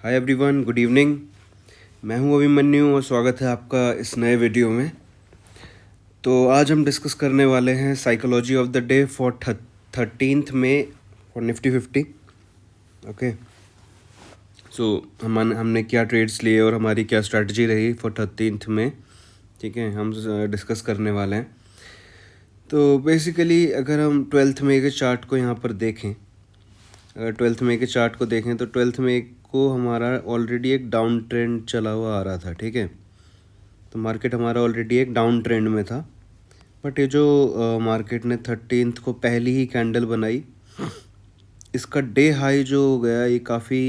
Hi everyone, good evening. मैं हूं अभिमन्यु और स्वागत है आपका इस नए वीडियो में। तो आज हम डिस्कस करने वाले हैं psychology of the day for 13th May for Nifty 50। Okay, so हमने क्या ट्रेड्स लिए और हमारी क्या स्ट्रैटेजी रही फॉर 13th में, ठीक है, हम डिस्कस करने वाले हैं। तो बेसिकली अगर हम 12th मई के चार्ट को यहाँ पर देखें, अगर 12th मई के चार्ट को देखें तो 12th मई को हमारा ऑलरेडी एक डाउन ट्रेंड चला हुआ आ रहा था, ठीक है। तो मार्केट हमारा ऑलरेडी एक डाउन ट्रेंड में था, बट ये जो मार्केट ने 13th को पहली ही कैंडल बनाई, इसका डे हाई जो हो गया ये काफ़ी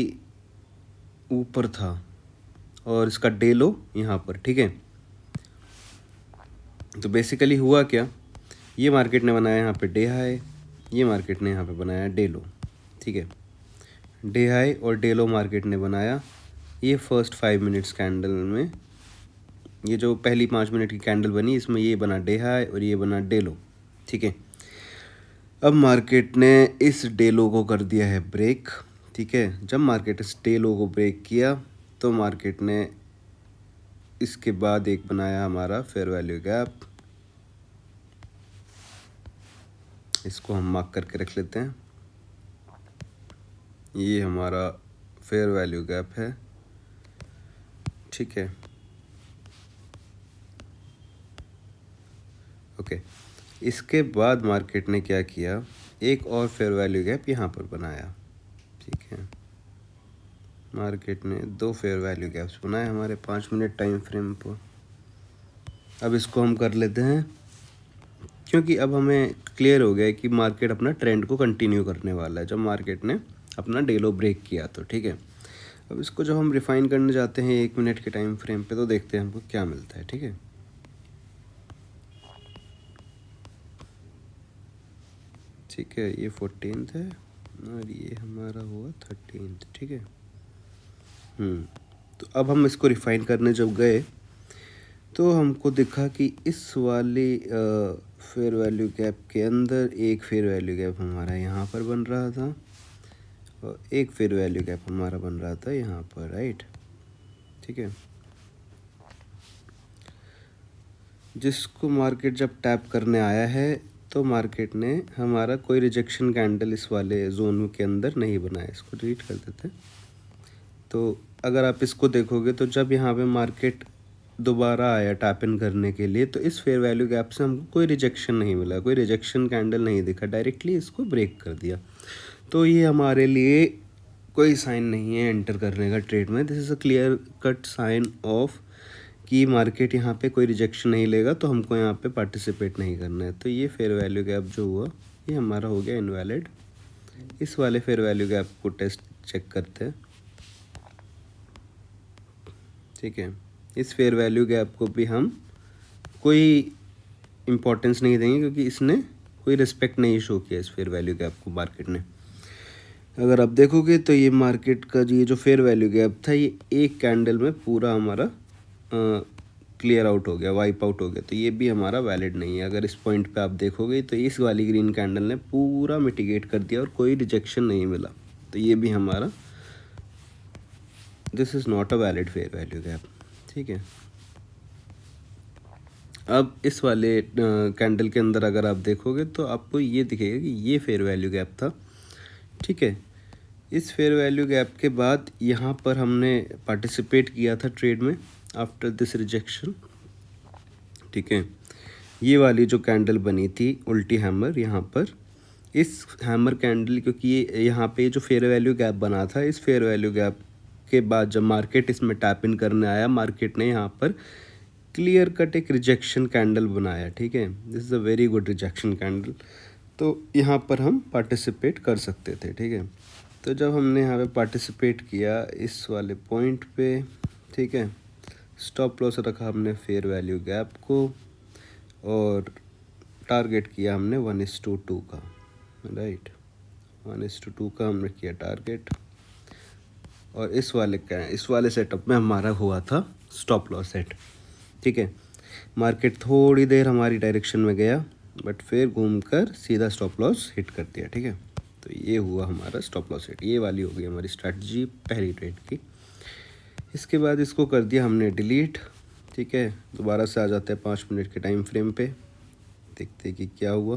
ऊपर था और इसका डे लो यहाँ पर, ठीक है। तो बेसिकली हुआ क्या, ये मार्केट ने बनाया यहाँ पे डे हाई, ये मार्केट ने यहाँ पे बनाया डे लो, ठीक है। डे हाई और डे लो मार्केट ने बनाया। ये फर्स्ट 5 मिनट्स कैंडल में, ये जो पहली 5 मिनट की कैंडल बनी, इसमें ये बना डे हाई और ये बना डे लो, ठीक है। अब मार्केट ने इस डे लो को कर दिया है ब्रेक, ठीक है। जब मार्केट इस डे लो को ब्रेक किया तो मार्केट ने इसके बाद एक बनाया हमारा फेयर वैल्यू गैप। इसको हम मार्क करके रख लेते हैं। ये हमारा फेयर वैल्यू गैप है, ठीक है। ओके, इसके बाद मार्केट ने क्या किया, एक और फेयर वैल्यू गैप यहाँ पर बनाया, ठीक है। मार्केट ने 2 फेयर वैल्यू गैप्स बनाए हमारे 5 मिनट टाइम फ्रेम पर। अब इसको हम कर लेते हैं, क्योंकि अब हमें क्लियर हो गया है कि मार्केट अपना ट्रेंड को कंटिन्यू करने वाला है जब मार्केट ने अपना डे लो ब्रेक किया तो, ठीक है। अब इसको जब हम रिफाइन करने जाते हैं 1 मिनट के टाइम फ्रेम पे, तो देखते हैं हमको क्या मिलता है, ठीक है। ठीक है, ये 14th है और ये हमारा हुआ 13th, ठीक है। तो अब हम इसको रिफाइन करने जब गए तो हमको दिखा कि इस वाली फेयर वैल्यू गैप के अंदर एक फेयर वैल्यू गैप हमारा यहाँ पर बन रहा था और एक फेयर वैल्यू गैप हमारा बन रहा था यहाँ पर, राइट, ठीक है। जिसको मार्केट जब टैप करने आया है तो मार्केट ने हमारा कोई रिजेक्शन कैंडल इस वाले जोन के अंदर नहीं बनाया। इसको डिलीट कर देते हैं। तो अगर आप इसको देखोगे तो जब यहाँ पे मार्केट दोबारा आया टैप इन करने के लिए, तो इस फेयर वैल्यू गैप से हमको कोई रिजेक्शन नहीं मिला, कोई रिजेक्शन कैंडल नहीं दिखा, डायरेक्टली इसको ब्रेक कर दिया। तो ये हमारे लिए कोई साइन नहीं है एंटर करने का ट्रेड में। This is a clear cut sign off कि मार्केट यहाँ पे कोई रिजेक्शन नहीं लेगा, तो हमको यहाँ पे पार्टिसिपेट नहीं करना है। तो ये फेयर वैल्यू गैप जो हुआ ये हमारा हो गया इनवैलिड। इस वाले फेयर वैल्यू गैप को टेस्ट चेक करते हैं, ठीक है। इस फेयर वैल्यू गैप को भी हम कोई इम्पोर्टेंस नहीं देंगे, क्योंकि इसने कोई रिस्पेक्ट नहीं शो किया इस फेयर वैल्यू गैप को मार्केट ने। अगर आप देखोगे तो ये मार्केट का ये जो फेयर वैल्यू गैप था, ये एक कैंडल में पूरा हमारा क्लियर आउट हो गया, वाइप आउट हो गया। तो ये भी हमारा वैलिड नहीं है। अगर इस पॉइंट पे आप देखोगे तो इस वाली ग्रीन कैंडल ने पूरा मिटिगेट कर दिया और कोई रिजेक्शन नहीं मिला। तो ये भी हमारा, this is not a valid fair value gap, ठीक है। अब इस वाले कैंडल के अंदर अगर आप देखोगे तो आपको ये दिखेगा कि ये फेयर वैल्यू गैप था, ठीक है। इस फेयर वैल्यू गैप के बाद यहाँ पर हमने पार्टिसिपेट किया था ट्रेड में आफ्टर दिस रिजेक्शन, ठीक है। ये वाली जो कैंडल बनी थी उल्टी हैमर, यहाँ पर इस हैमर कैंडल, क्योंकि ये यहाँ पे जो फेयर वैल्यू गैप बना था, इस फेयर वैल्यू गैप के बाद जब मार्केट इसमें टैप इन करने आया, मार्केट ने यहाँ पर क्लियर कट एक रिजेक्शन कैंडल बनाया, ठीक है। This is a very good rejection candle. तो यहाँ पर हम पार्टिसिपेट कर सकते थे, ठीक है। तो जब हमने यहाँ पे पार्टिसिपेट किया इस वाले पॉइंट पे, ठीक है, स्टॉप लॉस रखा हमने फेयर वैल्यू गैप को और टारगेट किया हमने 1:2 का, राइट, 1:2 का हमने किया टारगेट। और इस वाले सेटअप में हमारा हुआ था स्टॉप लॉस सेट, ठीक है। मार्केट थोड़ी देर हमारी डायरेक्शन में गया, बट फिर घूमकर सीधा स्टॉप लॉस हिट कर दिया, ठीक है। तो ये हुआ हमारा स्टॉप लॉस हिट। ये वाली हो गई हमारी स्ट्रैटेजी पहली ट्रेड की। इसके बाद इसको कर दिया हमने डिलीट। ठीक है, दोबारा से आ जाते हैं 5 मिनट के टाइम फ्रेम पे, देखते हैं कि क्या हुआ।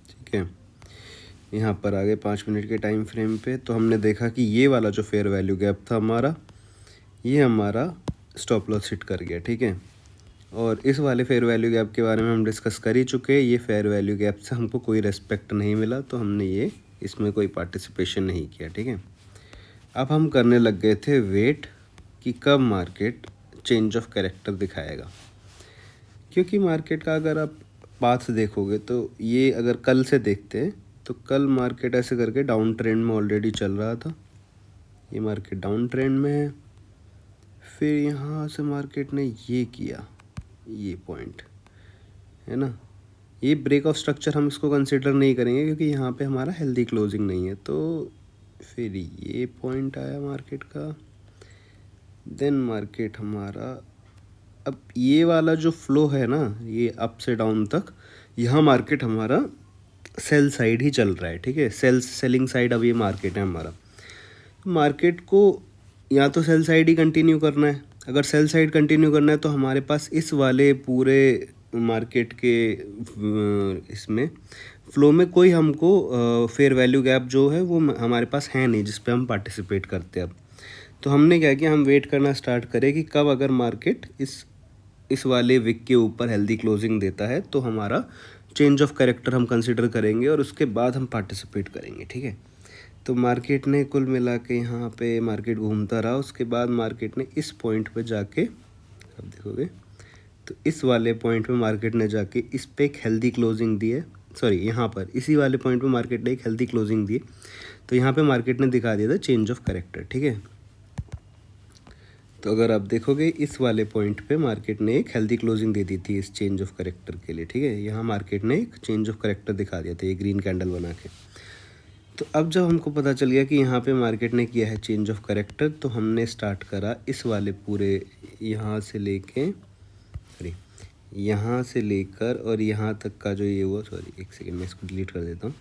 ठीक है, यहाँ पर आ गए 5 मिनट के टाइम फ्रेम पे, तो हमने देखा कि ये वाला जो फेयर वैल्यू गैप था हमारा, ये हमारा स्टॉप लॉस हिट कर गया। ठीक है, और इस वाले फेयर वैल्यू गैप के बारे में हम डिस्कस कर ही चुके हैं। ये फेयर वैल्यू गैप से हमको कोई रेस्पेक्ट नहीं मिला, तो हमने ये इसमें कोई पार्टिसिपेशन नहीं किया। ठीक है, अब हम करने लग गए थे वेट कि कब मार्केट चेंज ऑफ कैरेक्टर दिखाएगा, क्योंकि मार्केट का अगर आप पाथ देखोगे तो ये अगर कल से देखते हैं तो कल मार्केट ऐसे करके डाउन ट्रेंड में ऑलरेडी चल रहा था। ये मार्केट डाउन ट्रेंड में है, फिर यहाँ से मार्केट ने ये किया, ये पॉइंट है ना, ये ब्रेक ऑफ स्ट्रक्चर हम इसको कंसिडर नहीं करेंगे क्योंकि यहाँ पे हमारा हेल्दी क्लोजिंग नहीं है। तो फिर ये पॉइंट आया मार्केट का, देन मार्केट हमारा, अब ये वाला जो फ्लो है ना, ये अप से डाउन तक, यहाँ मार्केट हमारा सेल साइड ही चल रहा है। ठीक है, सेलिंग साइड अब ये मार्केट है हमारा। मार्केट को या तो सेल साइड ही कंटिन्यू करना है, अगर सेल साइड कंटिन्यू करना है तो हमारे पास इस वाले पूरे मार्केट के इसमें फ्लो में कोई हमको फेयर वैल्यू गैप जो है वो हमारे पास है नहीं जिस पे हम पार्टिसिपेट करते हैं। अब तो हमने क्या किया, हम वेट करना स्टार्ट करें कि कब अगर मार्केट इस वाले विक के ऊपर हेल्दी क्लोजिंग देता है तो हमारा चेंज ऑफ कैरेक्टर हम कंसिडर करेंगे और उसके बाद हम पार्टिसिपेट करेंगे। ठीक है, तो मार्केट ने कुल मिला के यहाँ पे मार्केट घूमता रहा, उसके बाद मार्केट ने इस पॉइंट पे जाके, अब देखोगे तो इस वाले पॉइंट पे मार्केट ने जाके इस पे एक हेल्दी क्लोजिंग दी है, सॉरी यहाँ पर इसी वाले पॉइंट पे मार्केट ने एक हेल्दी क्लोजिंग दी, तो यहाँ पे मार्केट ने दिखा दिया था चेंज ऑफ कैरेक्टर। ठीक है, तो अगर आप देखोगे इस वाले पॉइंट पे मार्केट ने एक हेल्दी क्लोजिंग दे दी थी इस चेंज ऑफ कैरेक्टर के लिए। ठीक है, यहाँ मार्केट ने एक चेंज ऑफ कैरेक्टर दिखा दिया था ये ग्रीन कैंडल बना के। तो अब जब हमको पता चल गया कि यहाँ पे मार्केट ने किया है चेंज ऑफ कैरेक्टर, तो हमने स्टार्ट करा इस वाले पूरे यहाँ से लेके, सॉरी यहाँ से लेकर और यहाँ तक का जो ये हुआ, सॉरी एक सेकेंड मैं इसको डिलीट कर देता हूँ।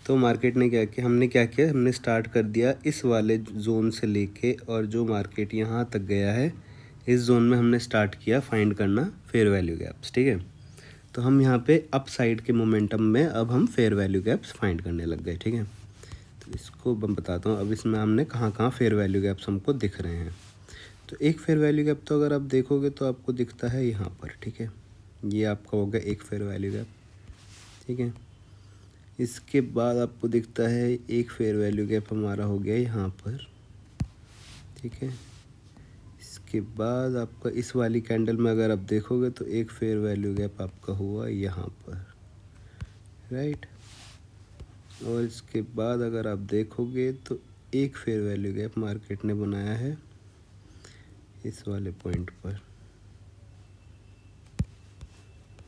तो मार्केट ने क्या किया, हमने क्या किया, हमने स्टार्ट कर दिया इस वाले जोन से लेके और जो मार्केट यहाँ तक गया है इस जोन में हमने स्टार्ट किया फाइंड करना फेयर वैल्यू गैप्स। ठीक है, तो हम यहाँ पे अप साइड के मोमेंटम में अब हम फेयर वैल्यू गैप्स फाइंड करने लग गए। ठीक है, तो इसको मैं बताता हूँ अब इसमें हमने कहाँ कहाँ फेयर वैल्यू गैप्स हमको दिख रहे हैं। तो एक फेयर वैल्यू गैप तो अगर आप देखोगे तो आपको दिखता है यहाँ पर। ठीक है, ये आपका हो गया एक फेयर वैल्यू गैप। ठीक है, इसके बाद आपको दिखता है एक फेयर वैल्यू गैप हमारा हो गया यहाँ पर। ठीक है, इसके बाद आपका इस वाली कैंडल में अगर आप देखोगे तो एक फेयर वैल्यू गैप आपका हुआ यहाँ पर, राइट। और इसके बाद अगर आप देखोगे तो एक फेयर वैल्यू गैप मार्केट ने बनाया है इस वाले पॉइंट पर।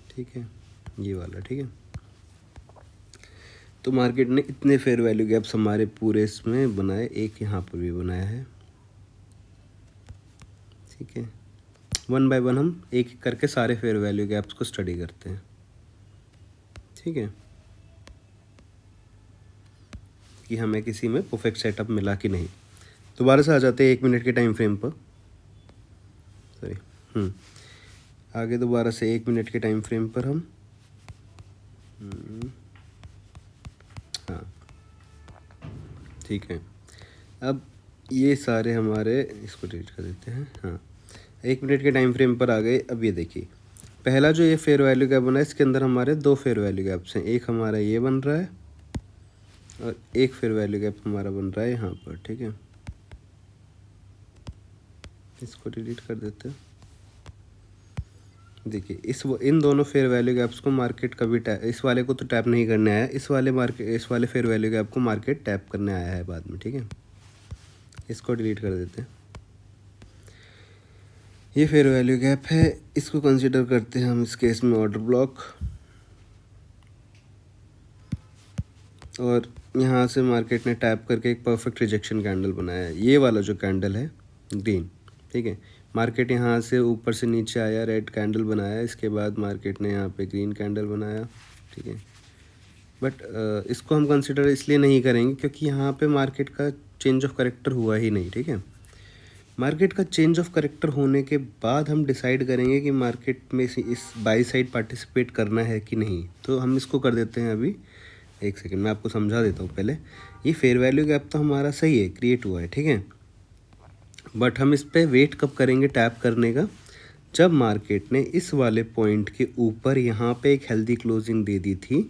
ठीक है, ये वाला। ठीक है, तो मार्केट ने इतने फेयर वैल्यू गैप्स हमारे पूरे इसमें बनाए, एक यहाँ पर भी बनाया है। ठीक है, वन बाय वन हम एक एक करके सारे फेयर वैल्यू गैप्स को स्टडी करते हैं। ठीक है, कि हमें किसी में परफेक्ट सेटअप मिला कि नहीं। दोबारा से आ जाते हैं 1 मिनट के टाइम फ्रेम पर, सॉरी आगे दोबारा से 1 मिनट के टाइम फ्रेम पर हम हाँ ठीक है, अब ये सारे हमारे, इसको डिलीट कर देते हैं। हाँ, 1 मिनट के टाइम फ्रेम पर आ गए। अब ये देखिए पहला जो ये फेयर वैल्यू गैप बना है इसके अंदर हमारे 2 फेयर वैल्यू गैप्स हैं, एक हमारा ये बन रहा है और एक फेयर वैल्यू गैप हमारा बन रहा है यहाँ पर। ठीक है, इसको डिलीट कर देते हैं। देखिए इन दोनों फेयर वैल्यू गैप्स को मार्केट कभी इस वाले को तो टैप नहीं करने आया, इस वाले फेयर वैल्यू गैप को मार्केट टैप करने आया है बाद में। ठीक है, इसको डिलीट कर देते हैं। ये फेयर वैल्यू गैप है, इसको कंसीडर करते हैं हम इस केस में ऑर्डर ब्लॉक, और यहाँ से मार्केट ने टैप करके एक परफेक्ट रिजेक्शन कैंडल बनाया है, ये वाला जो कैंडल है ग्रीन। ठीक है, मार्केट यहाँ से ऊपर से नीचे आया, रेड कैंडल बनाया, इसके बाद मार्केट ने यहाँ पे ग्रीन कैंडल बनाया। ठीक है, बट इसको हम कंसिडर इसलिए नहीं करेंगे क्योंकि यहाँ पे मार्केट का चेंज ऑफ करेक्टर हुआ ही नहीं, ठीक है। मार्केट का चेंज ऑफ करेक्टर होने के बाद हम डिसाइड करेंगे कि मार्केट में इस बाई साइड पार्टिसिपेट करना है कि नहीं। तो हम इसको कर देते हैं अभी, एक सेकंड मैं आपको समझा देता हूँ पहले। ये फेयर वैल्यू गैप तो हमारा सही है, क्रिएट हुआ है, ठीक है। बट हम इस पर वेट कब करेंगे टैप करने का, जब मार्केट ने इस वाले पॉइंट के ऊपर यहाँ पे एक हेल्दी क्लोजिंग दे दी थी,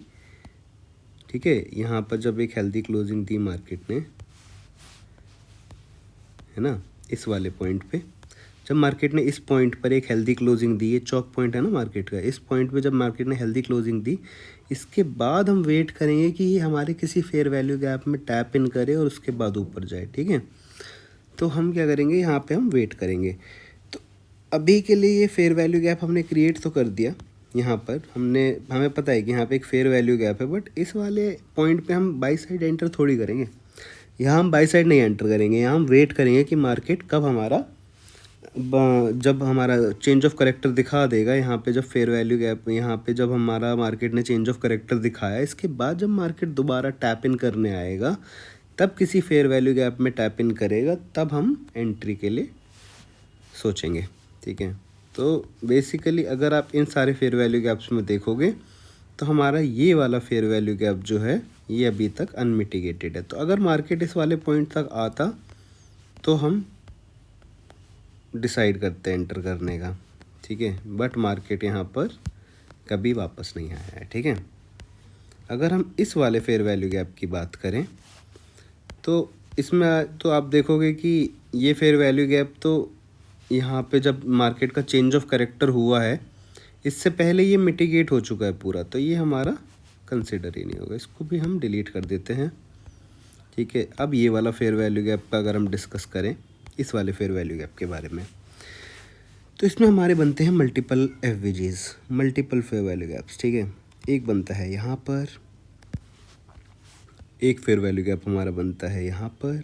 ठीक है। यहाँ पर जब एक हेल्दी क्लोजिंग दी मार्केट ने, है ना, इस वाले पॉइंट पे जब मार्केट ने इस पॉइंट पर एक हेल्दी क्लोजिंग दी, ये चौक पॉइंट है ना मार्केट का, इस पॉइंट पे जब मार्केट ने हेल्दी क्लोजिंग दी, इसके बाद हम वेट करेंगे कि ये हमारे किसी फेयर वैल्यू गैप में टैप इन करे और उसके बाद ऊपर जाए, ठीक है। तो हम क्या करेंगे, यहाँ पे हम वेट करेंगे। तो अभी के लिए ये फेयर वैल्यू गैप हमने क्रिएट तो कर दिया, यहाँ पर हमें पता है कि यहाँ पे एक फेयर वैल्यू गैप है। बट इस वाले पॉइंट पे हम बाई साइड एंटर थोड़ी करेंगे, यहाँ हम बाई साइड नहीं एंटर करेंगे। यहाँ हम वेट करेंगे कि मार्केट कब हमारा जब हमारा चेंज ऑफ करेक्टर दिखा देगा, यहाँ पे जब फेयर वैल्यू गैप, यहाँ पे जब हमारा मार्केट ने चेंज ऑफ करेक्टर दिखाया, इसके बाद जब मार्केट दोबारा टैप इन करने आएगा, तब किसी फेयर वैल्यू गैप में टैप इन करेगा, तब हम एंट्री के लिए सोचेंगे, ठीक है। तो बेसिकली अगर आप इन सारे फेयर वैल्यू गैप्स में देखोगे तो हमारा ये वाला फेयर वैल्यू गैप जो है ये अभी तक अनमिटिगेटेड है। तो अगर मार्केट इस वाले पॉइंट तक आता तो हम डिसाइड करते हैं एंटर करने का, ठीक है। बट मार्केट यहाँ पर कभी वापस नहीं आया है, ठीक है। अगर हम इस वाले फेयर वैल्यू गैप की बात करें तो इसमें तो आप देखोगे कि ये फेयर वैल्यू गैप तो यहाँ पे जब मार्केट का चेंज ऑफ करेक्टर हुआ है, इससे पहले ये मिटिगेट हो चुका है पूरा, तो ये हमारा कंसिडर ही नहीं होगा, इसको भी हम डिलीट कर देते हैं, ठीक है। अब ये वाला फेयर वैल्यू गैप का अगर हम डिस्कस करें, इस वाले फेयर वैल्यू गैप के बारे में, तो इसमें हमारे बनते हैं multiple averages, multiple fair value gaps, ठीक है। एक बनता है यहाँ पर, एक फेयर वैल्यू गैप हमारा बनता है यहाँ पर,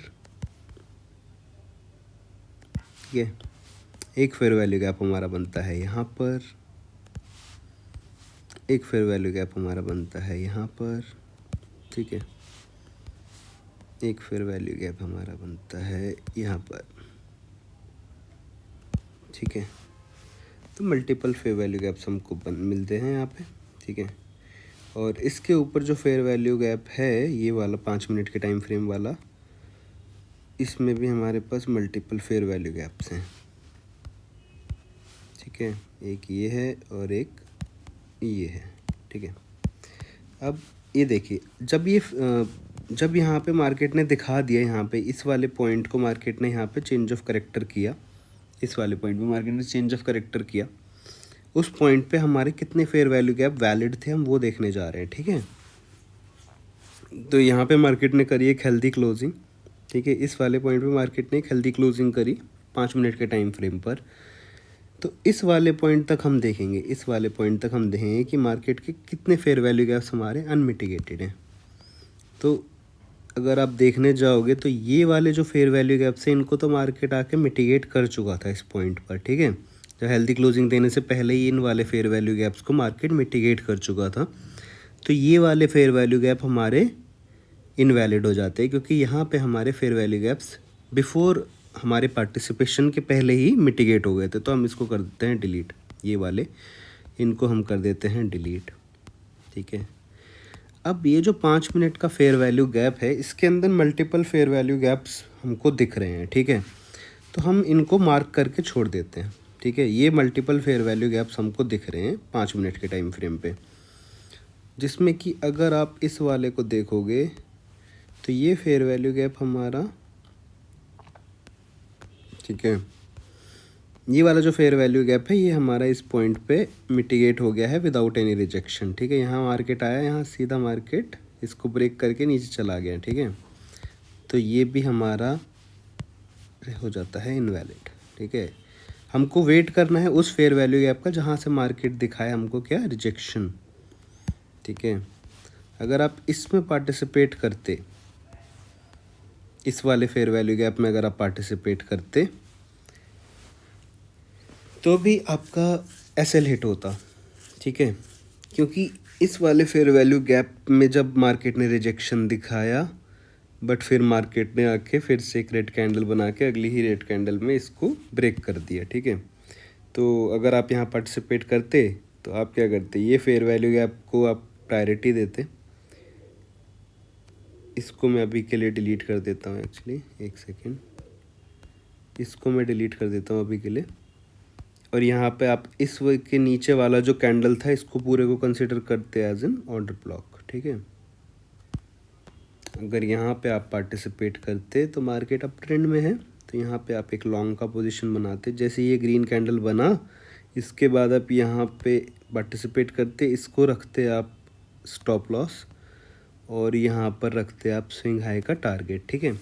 ठीक है। एक फेयर वैल्यू गैप हमारा बनता है यहाँ पर, एक फेयर वैल्यू गैप हमारा बनता है यहाँ पर, ठीक है। एक फेयर वैल्यू गैप हमारा बनता है यहाँ पर, ठीक है। तो मल्टीपल फेयर वैल्यू गैप्स हमको मिलते हैं यहाँ पे, ठीक है। और इसके ऊपर जो फेयर वैल्यू गैप है, ये वाला 5 मिनट के टाइम फ्रेम वाला, इसमें भी हमारे पास मल्टीपल फेयर वैल्यू गैप्स हैं, ठीक है। एक ये है और एक ये है, ठीक है। अब ये देखिए, जब यहाँ पे मार्केट ने दिखा दिया, यहाँ पे इस वाले पॉइंट को मार्केट ने यहाँ पे चेंज ऑफ करेक्टर किया, इस वाले पॉइंट पे मार्केट ने चेंज ऑफ करेक्टर किया, उस पॉइंट पे हमारे कितने फेयर वैल्यू गैप वैलिड थे हम वो देखने जा रहे हैं, ठीक है। तो यहाँ पे मार्केट ने करी एक हेल्दी क्लोजिंग, ठीक है। इस वाले पॉइंट पे मार्केट ने एक हेल्दी क्लोजिंग करी 5 मिनट के टाइम फ्रेम पर। तो इस वाले पॉइंट तक हम देखेंगे, इस वाले पॉइंट तक हम देखेंगे कि मार्केट के कितने फेयर वैल्यू गैप्स हमारे अनमिटिगेटेड हैं। तो अगर आप देखने जाओगे तो ये वाले जो फेयर वैल्यू गैप्स हैं, इनको तो मार्केट आके मिटिगेट कर चुका था इस पॉइंट पर, ठीक है। जो हेल्दी क्लोजिंग देने से पहले ही इन वाले फेयर वैल्यू गैप्स को मार्केट मिटिगेट कर चुका था। तो ये वाले फेयर वैल्यू गैप हमारे इनवैलिड हो जाते हैं, क्योंकि यहाँ पे हमारे फेयर वैल्यू गैप्स बिफोर हमारे पार्टिसिपेशन के पहले ही मिटिगेट हो गए थे। तो हम इसको कर देते हैं डिलीट, ये वाले इनको हम कर देते हैं डिलीट, ठीक है। अब ये जो 5 मिनट का फेयर वैल्यू गैप है, इसके अंदर मल्टीपल फेयर वैल्यू गैप्स हमको दिख रहे हैं, ठीक है। तो हम इनको मार्क करके छोड़ देते हैं, ठीक है। ये मल्टीपल फेयर वैल्यू गैप्स हमको दिख रहे हैं 5 मिनट के टाइम फ्रेम पे, जिसमें कि अगर आप इस वाले को देखोगे तो ये फेयर वैल्यू गैप हमारा, ठीक है, ये वाला जो फेयर वैल्यू गैप है ये हमारा इस पॉइंट पे मिटिगेट हो गया है विदाउट एनी रिजेक्शन, ठीक है। यहाँ मार्केट आया, यहाँ सीधा मार्केट इसको ब्रेक करके नीचे चला गया, ठीक है। तो ये भी हमारा हो जाता है इनवैलिड, ठीक है। हमको वेट करना है उस फेयर वैल्यू गैप का जहाँ से मार्केट दिखाए हमको क्या, रिजेक्शन, ठीक है। अगर आप इसमें पार्टिसिपेट करते, इस वाले फेयर वैल्यू गैप में अगर आप पार्टिसिपेट करते तो भी आपका एसएल हिट होता, ठीक है। क्योंकि इस वाले फेयर वैल्यू गैप में जब मार्केट ने रिजेक्शन दिखाया, बट फिर मार्केट ने आके फिर से एक रेड कैंडल बना के अगली ही रेड कैंडल में इसको ब्रेक कर दिया, ठीक है। तो अगर आप यहाँ पार्टिसिपेट करते तो आप क्या करते, ये फेयर वैल्यू गैप को आप प्रायोरिटी देते। इसको मैं अभी के लिए डिलीट कर देता हूँ, एक्चुअली एक सेकेंड, इसको मैं डिलीट कर देता हूँ अभी के लिए। और यहाँ पे आप इस के नीचे वाला जो कैंडल था इसको पूरे को कंसिडर करते एज एन ऑर्डर ब्लॉक, ठीक है। अगर यहाँ पे आप पार्टिसिपेट करते तो मार्केट अप ट्रेंड में है, तो यहाँ पे आप एक लॉन्ग का पोजीशन बनाते। जैसे ये ग्रीन कैंडल बना, इसके बाद आप यहाँ पे पार्टिसिपेट करते, इसको रखते आप स्टॉप लॉस और यहाँ पर रखते आप स्विंग हाई का टारगेट, ठीक है।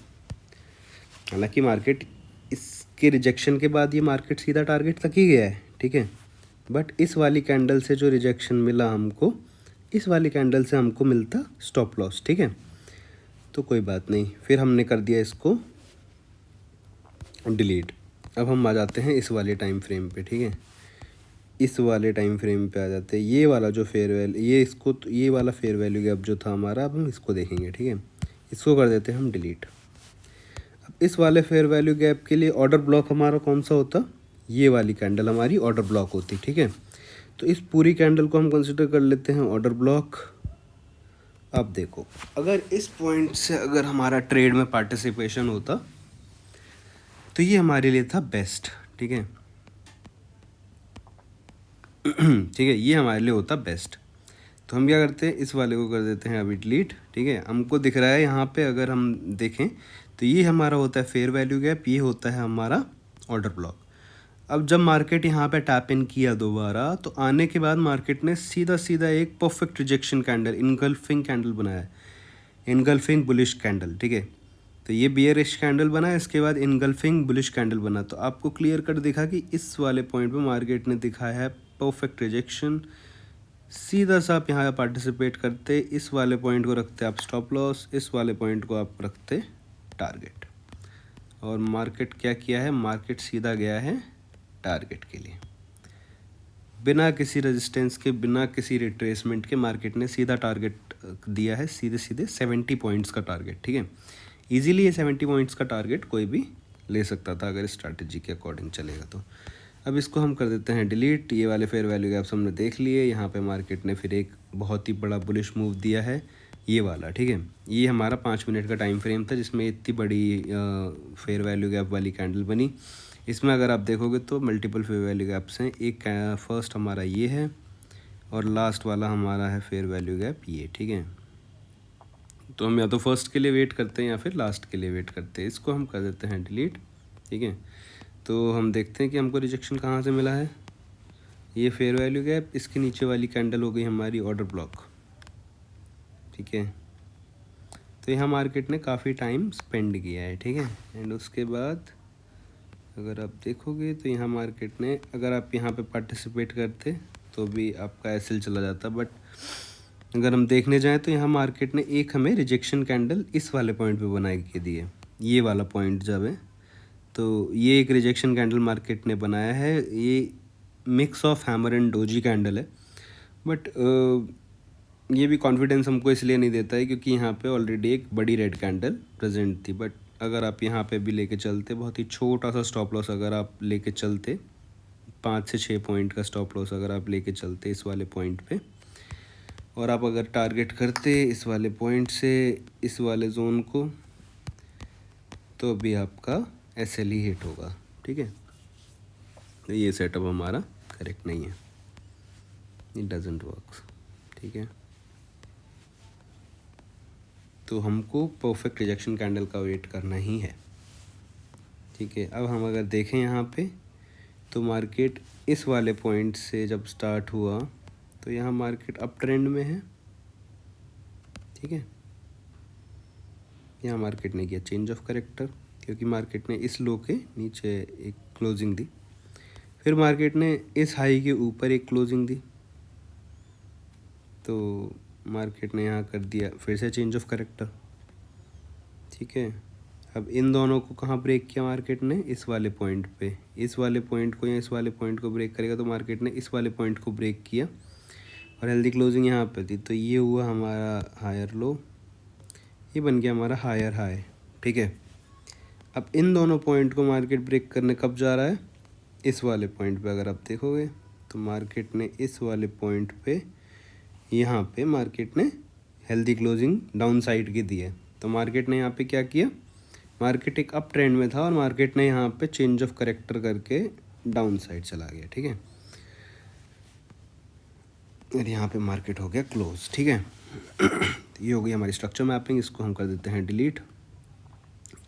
हालांकि मार्केट इसके रिजेक्शन के बाद ये मार्केट सीधा टारगेट तक ही गया है, ठीक है। बट इस वाली कैंडल से जो रिजेक्शन मिला हमको, इस वाली कैंडल से हमको मिलता स्टॉप लॉस, ठीक है। तो कोई बात नहीं, फिर हमने कर दिया इसको डिलीट। अब हम आ जाते हैं इस वाले टाइम फ्रेम पे, ठीक है। इस वाले टाइम फ्रेम पे आ जाते हैं। ये वाला जो फेयर वैल्यू, ये इसको ये वाला फेयर वैल्यू गैप जो था हमारा, अब हम इसको देखेंगे, ठीक है। इसको कर देते हैं हम डिलीट। अब इस वाले फेयर वैल्यू गैप के लिए ऑर्डर ब्लॉक हमारा कौन सा होता, ये वाली कैंडल हमारी ऑर्डर ब्लॉक होती, ठीक है। तो इस पूरी कैंडल को हम कंसिडर कर लेते हैं ऑर्डर ब्लॉक। अब देखो, अगर इस पॉइंट से अगर हमारा ट्रेड में पार्टिसिपेशन होता तो ये हमारे लिए था बेस्ट, ठीक है। ठीक है, ये हमारे लिए होता बेस्ट। तो हम क्या करते हैं, इस वाले को कर देते हैं अभी डिलीट, ठीक है। हमको दिख रहा है यहाँ पे, अगर हम देखें तो ये हमारा होता है फेयर वैल्यू गैप, ये होता है हमारा ऑर्डर ब्लॉक। अब जब मार्केट यहाँ पे टैप इन किया दोबारा, तो आने के बाद मार्केट ने सीधा सीधा एक perfect rejection candle, engulfing candle बनाया है, इनगल्फिंग बुलिश कैंडल, ठीक है। तो ये बियरिश कैंडल बना, इसके बाद इनगल्फिंग बुलिश कैंडल बना। तो आपको क्लियर कट दिखा कि इस वाले पॉइंट पे मार्केट ने दिखाया है परफेक्ट रिजेक्शन। सीधा सा आप यहाँ पार्टिसिपेट करते, इस वाले पॉइंट को रखते आप स्टॉप लॉस, इस वाले पॉइंट को आप रखते टारगेट। और मार्केट क्या किया है, मार्केट सीधा गया है टारगेट के लिए, बिना किसी रेजिस्टेंस के, बिना किसी रिट्रेसमेंट के मार्केट ने सीधा टारगेट दिया है, सीधे सीधे 70 पॉइंट्स का टारगेट, ठीक है। इजीली ये 70 पॉइंट्स का टारगेट कोई भी ले सकता था अगर स्ट्रैटेजी के अकॉर्डिंग चलेगा तो। अब इसको हम कर देते हैं डिलीट। ये वाले फेयर वैल्यू गैप्स हमने देख लिए। यहाँ पे मार्केट ने फिर एक बहुत ही बड़ा बुलिश मूव दिया है, ये वाला, ठीक है। ये हमारा 5 मिनट का टाइम फ्रेम था जिसमें इतनी बड़ी फेयर वैल्यू गैप वाली कैंडल बनी। इसमें अगर आप देखोगे तो मल्टीपल फेयर वैल्यू गैप्स हैं। एक फर्स्ट हमारा ये है और लास्ट वाला हमारा है फेयर वैल्यू गैप ये, ठीक है। तो हम या तो फर्स्ट के लिए वेट करते हैं या फिर लास्ट के लिए वेट करते हैं। इसको हम कर देते हैं डिलीट, ठीक है। तो हम देखते हैं कि हमको रिजेक्शन कहाँ से मिला है, ये फेयर वैल्यू गैप, इसके नीचे वाली कैंडल हो गई हमारी ऑर्डर ब्लॉक, ठीक है। तो यहाँ मार्केट ने काफ़ी टाइम स्पेंड किया है, ठीक है। एंड उसके बाद अगर आप देखोगे तो यहाँ मार्केट ने, अगर आप यहाँ पे पार्टिसिपेट करते तो भी आपका एसएल चला जाता। बट अगर हम देखने जाएँ तो यहाँ मार्केट ने एक हमें रिजेक्शन कैंडल इस वाले पॉइंट पे बना के दी है, ये वाला पॉइंट जब है, तो ये एक रिजेक्शन कैंडल मार्केट ने बनाया है। ये mix of hammer and doji candle है, बट ये भी कॉन्फिडेंस हमको इसलिए नहीं देता है क्योंकि यहाँ पे ऑलरेडी एक बड़ी रेड कैंडल प्रेजेंट थी। बट अगर आप यहाँ पे भी लेके चलते, बहुत ही छोटा सा स्टॉप लॉस अगर आप लेके चलते, 5 से 6 पॉइंट का स्टॉप लॉस अगर आप लेके चलते इस वाले पॉइंट पे, और आप अगर टारगेट करते इस वाले पॉइंट से इस वाले जोन को, तो भी आपका एसएल ही हिट होगा, ठीक है। तो ये सेटअप हमारा करेक्ट नहीं है, इट डजंट वर्क, ठीक है। तो हमको परफेक्ट रिजेक्शन कैंडल का वेट करना ही है, ठीक है। अब हम अगर देखें यहाँ पे तो मार्केट इस वाले पॉइंट से जब स्टार्ट हुआ तो यहाँ मार्केट अप ट्रेंड में है, ठीक है। यहाँ मार्केट ने किया चेंज ऑफ करेक्टर क्योंकि मार्केट ने इस लो के नीचे एक क्लोजिंग दी, फिर मार्केट ने इस हाई के ऊपर एक क्लोजिंग दी, तो मार्केट ने यहाँ कर दिया फिर से चेंज ऑफ करेक्टर, ठीक है। अब इन दोनों को कहाँ ब्रेक किया मार्केट ने, इस वाले पॉइंट पे, इस वाले पॉइंट को या इस वाले पॉइंट को ब्रेक करेगा तो मार्केट ने इस वाले पॉइंट को ब्रेक किया और हेल्दी क्लोजिंग यहाँ पे थी, तो ये हुआ हमारा हायर लो, ये बन गया हमारा हायर हाई। ठीक है, अब इन दोनों पॉइंट को मार्केट ब्रेक करने कब जा रहा है, इस वाले पॉइंट पे अगर आप देखोगे तो मार्केट ने इस वाले पॉइंट पे यहाँ पे मार्केट ने हेल्दी क्लोजिंग डाउन साइड की दी है। तो मार्केट ने यहाँ पे क्या किया, मार्केट एक अप ट्रेंड में था और मार्केट ने यहाँ पे चेंज ऑफ करेक्टर करके डाउन साइड चला गया। ठीक है, और यहाँ पे मार्केट हो गया क्लोज। ठीक है, ये हो गई हमारी स्ट्रक्चर मैपिंग, इसको हम कर देते हैं डिलीट।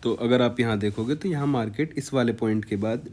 तो अगर आप यहाँ देखोगे तो यहाँ मार्केट इस वाले पॉइंट के बाद